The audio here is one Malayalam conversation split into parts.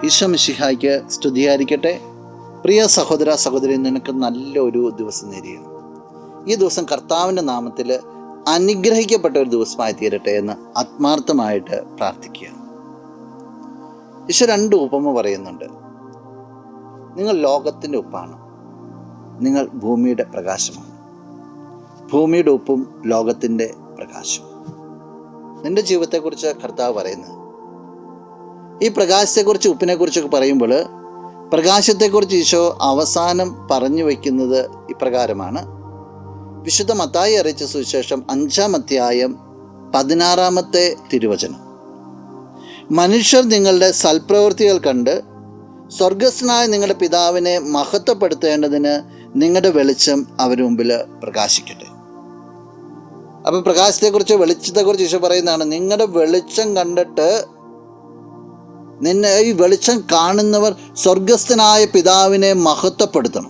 ഈശോ മിശിഹായ്ക്ക് സ്തുതിയായിരിക്കട്ടെ. പ്രിയ സഹോദര സഹോദരി, നിനക്ക് നല്ലൊരു ദിവസം നേരുകയാണ്. ഈ ദിവസം കർത്താവിൻ്റെ നാമത്തിൽ അനുഗ്രഹിക്കപ്പെട്ട ഒരു ദിവസമായി തീരട്ടെ എന്ന് ആത്മാർത്ഥമായിട്ട് പ്രാർത്ഥിക്കുകയാണ്. ഈശോ രണ്ട് ഉപമ പറയുന്നുണ്ട്. നിങ്ങൾ ലോകത്തിൻ്റെ ഉപ്പാണ്, നിങ്ങൾ ഭൂമിയുടെ പ്രകാശമാണ്. ഭൂമിയുടെ ഉപ്പും ലോകത്തിൻ്റെ പ്രകാശവും. നിൻ്റെ ജീവിതത്തെക്കുറിച്ച് കർത്താവ് പറയുന്നത്, ഈ പ്രകാശത്തെക്കുറിച്ച് ഉപ്പിനെക്കുറിച്ചൊക്കെ പറയുമ്പോൾ പ്രകാശത്തെക്കുറിച്ച് ഈശോ അവസാനം പറഞ്ഞു വയ്ക്കുന്നത് ഇപ്രകാരമാണ്. വിശുദ്ധ മത്തായി അറിയിച്ച സുവിശേഷം 5-ാം അധ്യായം 16-ാമത്തെ തിരുവചനം. മനുഷ്യർ നിങ്ങളുടെ സൽപ്രവൃത്തികൾ കണ്ട് സ്വർഗസ്ഥനായ നിങ്ങളുടെ പിതാവിനെ മഹത്വപ്പെടുത്തേണ്ടതിന് നിങ്ങളുടെ വെളിച്ചം അവരുടെ മുമ്പിൽ പ്രകാശിക്കട്ടെ. അപ്പോൾ പ്രകാശത്തെക്കുറിച്ച്, വെളിച്ചത്തെക്കുറിച്ച് ഈശോ പറയുന്നതാണ്, നിങ്ങളുടെ വെളിച്ചം കണ്ടിട്ട് ഈ വെളിച്ചം കാണുന്നവർ സ്വർഗസ്ഥനായ പിതാവിനെ മഹത്വപ്പെടുത്തണം.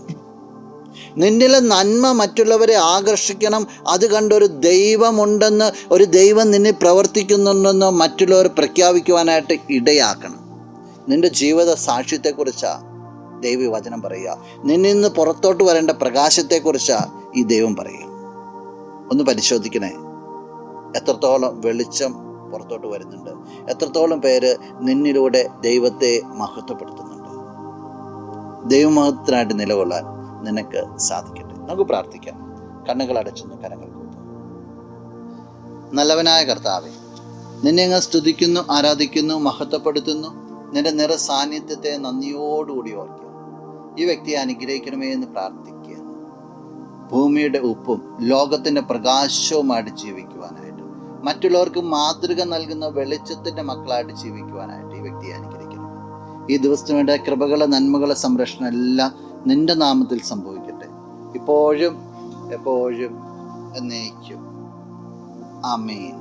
നിന്നിലെ നന്മ മറ്റുള്ളവരെ ആകർഷിക്കണം. അത് കണ്ടൊരു ദൈവമുണ്ടെന്ന്, ഒരു ദൈവം നിന്നിൽ പ്രവർത്തിക്കുന്നുണ്ടെന്ന് മറ്റുള്ളവർ പ്രഖ്യാപിക്കുവാനായിട്ട് ഇടയാക്കണം. നിൻ്റെ ജീവിത സാക്ഷ്യത്തെക്കുറിച്ചാണ് ദൈവവചനം പറയുക. നിന്നിൽ നിന്ന് പുറത്തോട്ട് വരേണ്ട പ്രകാശത്തെക്കുറിച്ചാണ് ഈ ദൈവം പറയുക. ഒന്ന് പരിശോധിക്കണേ, എത്രത്തോളം വെളിച്ചം പുറത്തോട്ട് വരുന്നുണ്ട്, എത്രത്തോളം പേര് നിന്നിലൂടെ ദൈവത്തെ മഹത്വപ്പെടുത്തുന്നുണ്ട്. ദൈവമഹത്വത്തിനായിട്ട് നിലകൊള്ളാൻ നിനക്ക് സാധിക്കട്ടെ. നമുക്ക് പ്രാർത്ഥിക്കാം. കണ്ണുകൾ അടച്ചൊന്ന് കരങ്ങൾ കൂട്ടും. നല്ലവനായ കർത്താവേ, നിന്നെ അങ്ങ് സ്തുതിക്കുന്നു, ആരാധിക്കുന്നു, മഹത്വപ്പെടുത്തുന്നു. നിന്റെ നിറ സാന്നിധ്യത്തെ നന്ദിയോടുകൂടി ഓർക്കുക. ഈ വ്യക്തിയെ അനുഗ്രഹിക്കണമേ എന്ന് പ്രാർത്ഥിക്കുക. ഭൂമിയുടെ ഉപ്പും ലോകത്തിൻ്റെ പ്രകാശവുമായിട്ട് ജീവിക്കുവാനായിട്ട്, മറ്റുള്ളവർക്ക് മാതൃക നൽകുന്ന വെളിച്ചത്തിൻ്റെ മക്കളായിട്ട് ജീവിക്കുവാനായിട്ട് ഈ വ്യക്തിയെ അനുഗ്രഹിക്കണം. ഈ ദിവസത്തിന് വേണ്ട കൃപകളെ, നന്മകളെ, സംരക്ഷണം എല്ലാം നിന്റെ നാമത്തിൽ സംഭവിക്കട്ടെ, ഇപ്പോഴും എപ്പോഴും എന്നേക്കും. ആമേൻ.